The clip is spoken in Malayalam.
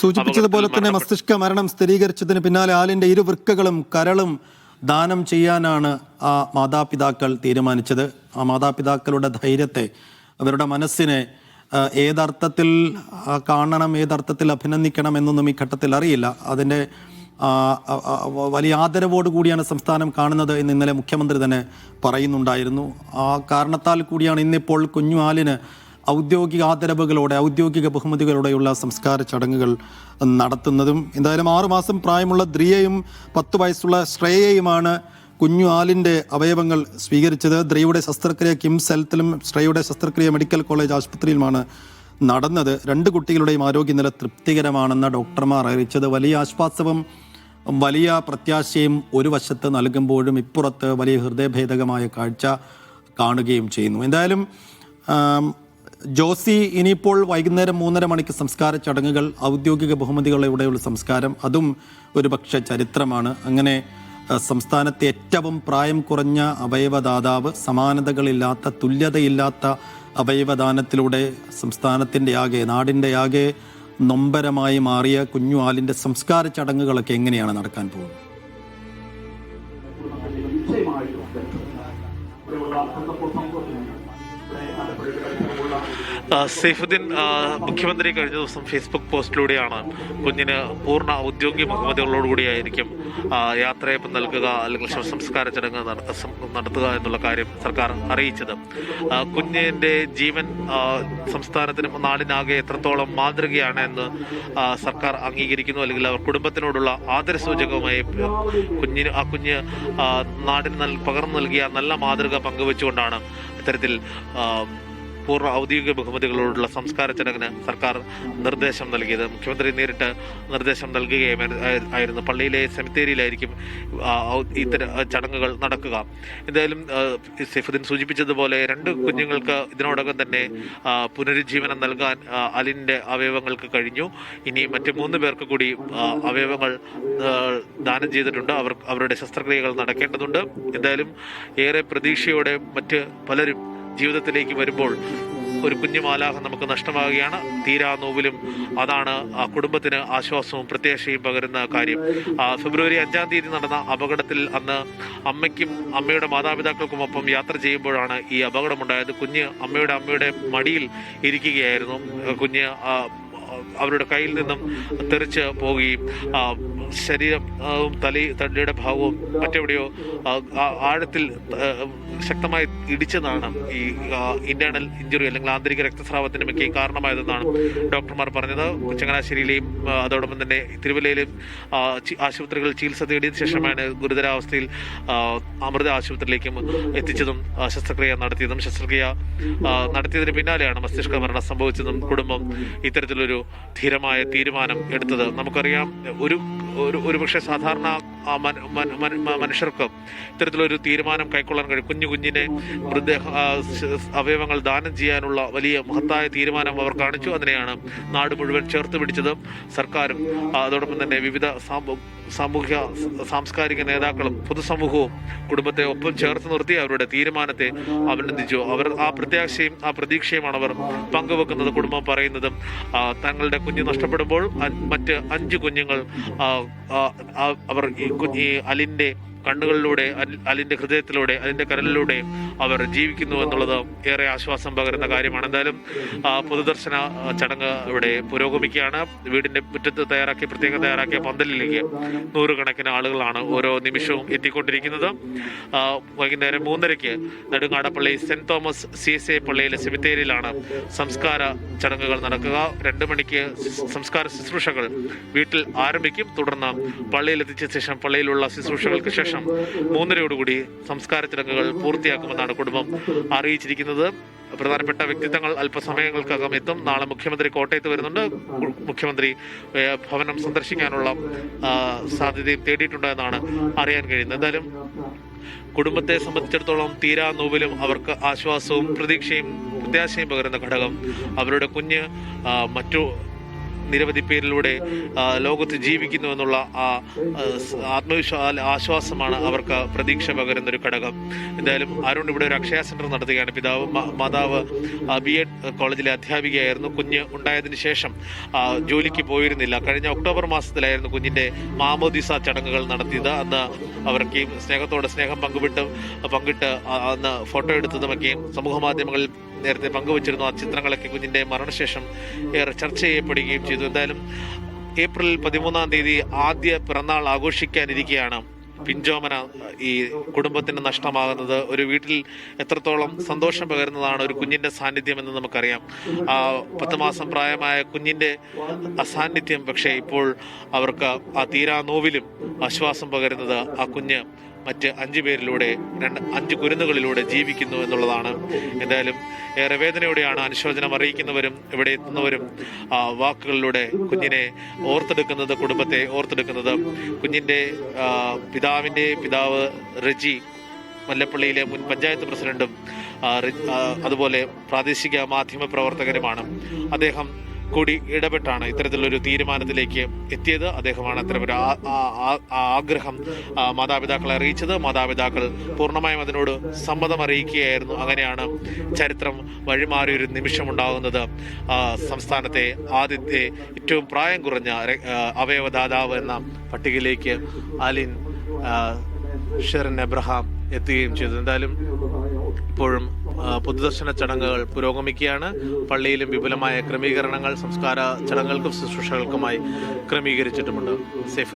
സൂചിപ്പിച്ചതുപോലെ തന്നെ മസ്തിഷ്ക മരണം സ്ഥിരീകരിച്ചതിന് പിന്നാലെ ആലിൻ്റെ ഇരുവൃക്കകളും കരളും ദാനം ചെയ്യാനാണ് ആ മാതാപിതാക്കൾ തീരുമാനിച്ചത്. ആ മാതാപിതാക്കളുടെ ധൈര്യത്തെ, അവരുടെ മനസ്സിനെ ഏതർത്ഥത്തിൽ കാണണം, ഏതർത്ഥത്തിൽ അഭിനന്ദിക്കണം എന്നൊന്നും ഈ ഘട്ടത്തിൽ അറിയില്ല. അതിൻ്റെ വലിയ ആദരവോടുകൂടിയാണ് സംസ്ഥാനം കാണുന്നത് എന്ന് ഇന്നലെ മുഖ്യമന്ത്രി തന്നെ പറയുന്നുണ്ടായിരുന്നു. ആ കാരണത്താൽ കൂടിയാണ് ഇന്നിപ്പോൾ കുഞ്ഞു ആലിന് ഔദ്യോഗിക ആദരവുകളോടെ, ഔദ്യോഗിക ബഹുമതികളോടെയുള്ള സംസ്കാര ചടങ്ങുകൾ നടത്തുന്നതും. എന്തായാലും 6 മാസം പ്രായമുള്ള ദ്രിയയും 10 വയസ്സുള്ള ശ്രേയയുമാണ് കുഞ്ഞു ആലിൻ്റെ അവയവങ്ങൾ സ്വീകരിച്ചത്. ദ്രിയയുടെ ശസ്ത്രക്രിയ കിംസ് ഹെൽത്തിലും ശ്രേയയുടെ ശസ്ത്രക്രിയ മെഡിക്കൽ കോളേജ് ആശുപത്രിയിലുമാണ് നടന്നത്. 2 കുട്ടികളുടെയും ആരോഗ്യനില തൃപ്തികരമാണെന്ന് ഡോക്ടർമാർ അറിയിച്ചത് വലിയ ആശ്വാസവും വലിയ പ്രത്യാശയും ഒരു വശത്ത് നൽകുമ്പോഴും ഇപ്പുറത്ത് വലിയ ഹൃദയഭേദകമായ കാഴ്ച കാണുകയും ചെയ്യുന്നു. എന്തായാലും ജോസി, ഇനിയിപ്പോൾ വൈകുന്നേരം 3:30 മണിക്ക് സംസ്കാര ചടങ്ങുകൾ, ഔദ്യോഗിക ബഹുമതികളോടെയുള്ള സംസ്കാരം, അതും ഒരുപക്ഷെ ചരിത്രമാണ്. അങ്ങനെ സംസ്ഥാനത്തെ ഏറ്റവും പ്രായം കുറഞ്ഞ അവയവദാതാവ്, സമാനതകളില്ലാത്ത, തുല്യതയില്ലാത്ത അവയവദാനത്തിലൂടെ സംസ്ഥാനത്തിൻ്റെ ആകെ, നാടിൻ്റെ ആകെ നൊമ്പരമായി മാറിയ കുഞ്ഞു ആലിൻ്റെ സംസ്കാര ചടങ്ങുകളൊക്കെ എങ്ങനെയാണ് നടക്കാൻ പോകുന്നത്? സൈഫുദ്ദീൻ മുഖ്യമന്ത്രി കഴിഞ്ഞ ദിവസം ഫേസ്ബുക്ക് പോസ്റ്റിലൂടെയാണ് കുഞ്ഞിന് പൂർണ്ണ ഔദ്യോഗിക ബഹുമതികളോടുകൂടിയായിരിക്കും യാത്രയപ്പ് നൽകുക, അല്ലെങ്കിൽ ശവസംസ്കാര ചടങ്ങ് നടത്തുക എന്നുള്ള കാര്യം സർക്കാർ അറിയിച്ചത്. കുഞ്ഞിൻ്റെ ജീവൻ സംസ്ഥാനത്തിനും നാടിനാകെ എത്രത്തോളം മാതൃകയാണ് എന്ന് സർക്കാർ അംഗീകരിക്കുന്നു, അല്ലെങ്കിൽ അവർ കുടുംബത്തിനോടുള്ള ആദരസൂചകമായി കുഞ്ഞ് നാടിന് പകർന്നു നൽകിയ നല്ല മാതൃക പങ്കുവെച്ചുകൊണ്ടാണ് ഇത്തരത്തിൽ പൂർണ്ണ ഔദ്യോഗിക ബഹുമതികളോടുള്ള സംസ്കാര ചടങ്ങിന് സർക്കാർ നിർദ്ദേശം നൽകിയത്. മുഖ്യമന്ത്രി നേരിട്ട് നിർദ്ദേശം നൽകുകയായിരുന്നു. പള്ളിയിലെ സെമിത്തേരിയിലായിരിക്കും ഇത്തരം ചടങ്ങുകൾ നടക്കുക. എന്തായാലും സൈഫുദ്ദീൻ സൂചിപ്പിച്ചതുപോലെ 2 കുഞ്ഞുങ്ങൾക്ക് ഇതിനോടകം തന്നെ പുനരുജ്ജീവനം നൽകാൻ അലിൻ്റെ അവയവങ്ങൾക്ക് കഴിഞ്ഞു. ഇനി മറ്റ് 3 പേർക്ക് കൂടി അവയവങ്ങൾ ദാനം ചെയ്തിട്ടുണ്ട്. അവരുടെ ശസ്ത്രക്രിയകൾ നടക്കേണ്ടതുണ്ട്. എന്തായാലും ഏറെ പ്രതീക്ഷയോടെ മറ്റ് പലരും ജീവിതത്തിലേക്ക് വരുമ്പോൾ ഒരു കുഞ്ഞു മാലാഖ നമുക്ക് നഷ്ടമാവുകയാണ്. തീരാ നോവിലും അതാണ് ആ കുടുംബത്തിന് ആശ്വാസവും പ്രത്യാശയും പകരുന്ന കാര്യം. ഫെബ്രുവരി 5-ാം തീയതി നടന്ന അപകടത്തിൽ അന്ന് അമ്മയ്ക്കും അമ്മയുടെ മാതാപിതാക്കൾക്കുമൊപ്പം യാത്ര ചെയ്യുമ്പോഴാണ് ഈ അപകടമുണ്ടായത്. കുഞ്ഞ് അമ്മയുടെ മടിയിൽ ഇരിക്കുകയായിരുന്നു. കുഞ്ഞ് അവരുടെ കയ്യിൽ നിന്നും തെറിച്ച് പോവുകയും ശരീരം തലയുടെ ഭാഗവും മറ്റെവിടെയോ ആഴത്തിൽ ശക്തമായി ഇടിച്ചതാണ് ഈ ഇന്റേണൽ ഇഞ്ചുറി, അല്ലെങ്കിൽ ആന്തരിക രക്തസ്രാവത്തിന് മിക്ക കാരണമായതെന്നാണ് ഡോക്ടർമാർ പറഞ്ഞത്. ചങ്ങനാശ്ശേരിയിലെയും അതോടൊപ്പം തന്നെ തിരുവല്ലയിലെയും ആശുപത്രികളിൽ ചികിത്സ തേടിയതിനു ശേഷമാണ് ഗുരുതരാവസ്ഥയിൽ അമൃത ആശുപത്രിയിലേക്കും എത്തിച്ചതും ശസ്ത്രക്രിയ നടത്തിയതും. ശസ്ത്രക്രിയ നടത്തിയതിന് പിന്നാലെയാണ് മസ്തിഷ്ക മരണം സംഭവിച്ചതും കുടുംബം ഇത്തരത്തിലൊരു ധീരമായ തീരുമാനം എടുത്തത്. നമുക്കറിയാം, ഒരുപക്ഷെ സാധാരണ മനുഷ്യർക്ക് ഇത്തരത്തിലൊരു തീരുമാനം കൈക്കൊള്ളാൻ കഴിയും. കുഞ്ഞിനെ മൃതദേഹ അവയവങ്ങൾ ദാനം ചെയ്യാനുള്ള വലിയ മഹത്തായ തീരുമാനം അവർ കാണിച്ചു. അതിനെയാണ് നാട് മുഴുവൻ ചേർത്ത് പിടിച്ചത്. സർക്കാരും അതോടൊപ്പം തന്നെ വിവിധ സാമൂഹ്യ സാംസ്കാരിക നേതാക്കളും പൊതുസമൂഹവും കുടുംബത്തെ ഒപ്പം ചേർത്ത് നിർത്തി അവരുടെ തീരുമാനത്തെ അഭിനന്ദിച്ചു. അവർ ആ പ്രതീക്ഷയുമാണ് അവർ പങ്കുവെക്കുന്നത്. കുടുംബം പറയുന്നതും തങ്ങളുടെ കുഞ്ഞ് നഷ്ടപ്പെടുമ്പോൾ മറ്റ് 5 കുഞ്ഞുങ്ങൾ അവർ ഈ അലിൻ്റെ കണ്ണുകളിലൂടെ, അലിൻ്റെ ഹൃദയത്തിലൂടെ, അതിൻ്റെ കരലിലൂടെ അവർ ജീവിക്കുന്നു എന്നുള്ളത് ഏറെ ആശ്വാസം പകരുന്ന കാര്യമാണ്. എന്തായാലും പൊതുദർശന ചടങ്ങ് ഇവിടെ പുരോഗമിക്കുകയാണ്. വീടിൻ്റെ മുറ്റത്ത് പ്രത്യേകം തയ്യാറാക്കിയ പന്തലിലേക്ക് 100 കണക്കിന് ആളുകളാണ് ഓരോ നിമിഷവും എത്തിക്കൊണ്ടിരിക്കുന്നത്. വൈകുന്നേരം 3:30 നെടുങ്ങാടപ്പള്ളി സെന്റ് തോമസ് CSA പള്ളിയിലെ സെമിത്തേരിയിലാണ് സംസ്കാര ചടങ്ങുകൾ നടക്കുക. 2 മണിക്ക് സംസ്കാര ശുശ്രൂഷകൾ വീട്ടിൽ ആരംഭിക്കും. തുടർന്ന് പള്ളിയിലെത്തിച്ച ശേഷം പള്ളിയിലുള്ള ശുശ്രൂഷകൾക്ക് ശേഷം 3:30 സംസ്കാര ചടങ്ങുകൾ പൂർത്തിയാക്കുമെന്നാണ് കുടുംബം അറിയിച്ചിരിക്കുന്നത്. പ്രധാനപ്പെട്ട വ്യക്തിത്വങ്ങൾ അല്പസമയങ്ങൾക്കകം എത്തും. നാളെ മുഖ്യമന്ത്രി കോട്ടയത്ത് വരുന്നുണ്ട്. മുഖ്യമന്ത്രി ഭവനം സന്ദർശിക്കാനുള്ള സാധ്യതയും തേടിയിട്ടുണ്ട് എന്നാണ് അറിയാൻ കഴിയുന്നത്. എന്തായാലും കുടുംബത്തെ സംബന്ധിച്ചിടത്തോളം തീരാ നോവിലും അവർക്ക് ആശ്വാസവും പ്രതീക്ഷയും പ്രത്യാശയും പകരുന്ന ഘടകം അവരുടെ കുഞ്ഞ് നിരവധി പേരിലൂടെ ലോകത്ത് ജീവിക്കുന്നു എന്നുള്ള ആശ്വാസമാണ് അവർക്ക് പ്രതീക്ഷ പകരുന്നൊരു ഘടകം. എന്തായാലും അരുൺ ഇവിടെ ഒരു അക്ഷയ സെന്റർ നടത്തുകയാണ്. മാതാവ് B.Ed കോളേജിലെ അധ്യാപികയായിരുന്നു. കുഞ്ഞ് ഉണ്ടായതിനു ശേഷം ജോലിക്ക് പോയിരുന്നില്ല. കഴിഞ്ഞ ഒക്ടോബർ മാസത്തിലായിരുന്നു കുഞ്ഞിന്റെ മാമോദിസ ചടങ്ങുകൾ നടത്തിയത്. അന്ന് അവർക്ക് സ്നേഹത്തോടെ സ്നേഹം പങ്കിട്ട് അന്ന് ഫോട്ടോ എടുത്തതുമൊക്കെയും സമൂഹ മാധ്യമങ്ങളിൽ നേരത്തെ പങ്കുവച്ചിരുന്നു. ആ ചിത്രങ്ങളൊക്കെ കുഞ്ഞിന്റെ മരണശേഷം ഏറെ ചർച്ച ചെയ്യപ്പെടുകയും ചെയ്തു. എന്തായാലും ഏപ്രിൽ 13-ാം തീയതി ആദ്യ പിറന്നാൾ ആഘോഷിക്കാനിരിക്കുകയാണ് പിഞ്ചോമന. ഈ കുടുംബത്തിന് നഷ്ടമാകുന്നത് ഒരു വീട്ടിൽ എത്രത്തോളം സന്തോഷം പകരുന്നതാണ് ഒരു കുഞ്ഞിന്റെ സാന്നിധ്യം എന്ന് നമുക്കറിയാം. 10 മാസം പ്രായമായ കുഞ്ഞിന്റെ അസാന്നിധ്യം പക്ഷേ ഇപ്പോൾ അവർക്ക് ആ തീരാ നോവിലും ആശ്വാസം പകരുന്നത് ആ കുഞ്ഞ് മറ്റ് 5 പേരിലൂടെ 5 കുരുന്നുകളിലൂടെ ജീവിക്കുന്നു എന്നുള്ളതാണ്. എന്തായാലും ഏറെ വേദനയോടെയാണ് അനുശോചനം അറിയിക്കുന്നവരും ഇവിടെ എത്തുന്നവരും വാക്കുകളിലൂടെ കുഞ്ഞിനെ ഓർത്തെടുക്കുന്നത്, കുടുംബത്തെ ഓർത്തെടുക്കുന്നത്. കുഞ്ഞിന്റെ പിതാവ് റെജി മല്ലപ്പള്ളിയിലെ മുൻ പഞ്ചായത്ത് പ്രസിഡന്റും അതുപോലെ പ്രാദേശിക മാധ്യമ പ്രവർത്തകരുമാണ്. അദ്ദേഹം കൂടി ഇടപെട്ടാണ് ഇത്തരത്തിലൊരു തീരുമാനത്തിലേക്ക് എത്തിയത്. അദ്ദേഹമാണ് അത്തരമൊരു ആഗ്രഹം മാതാപിതാക്കളെ അറിയിച്ചത്. മാതാപിതാക്കൾ പൂർണ്ണമായും അതിനോട് സമ്മതം അറിയിക്കുകയായിരുന്നു. അങ്ങനെയാണ് ചരിത്രം വഴിമാറിയൊരു നിമിഷമുണ്ടാകുന്നത്. സംസ്ഥാനത്തെ ആദ്യത്തെ ഏറ്റവും പ്രായം കുറഞ്ഞ അവയവദാതാവ് എന്ന പട്ടികയിലേക്ക് ആലിൻ ഷെറിൻ എബ്രഹാം എത്തുകയും ചെയ്തു. എന്തായാലും ഇപ്പോഴും പൊതുദർശന ചടങ്ങുകൾ പുരോഗമിക്കുകയാണ്. പള്ളിയിലും വിപുലമായ ക്രമീകരണങ്ങൾ സംസ്കാര ചടങ്ങുകൾക്കും ശുശ്രൂഷകൾക്കുമായി ക്രമീകരിച്ചിട്ടുമുണ്ട്. സേഫ്.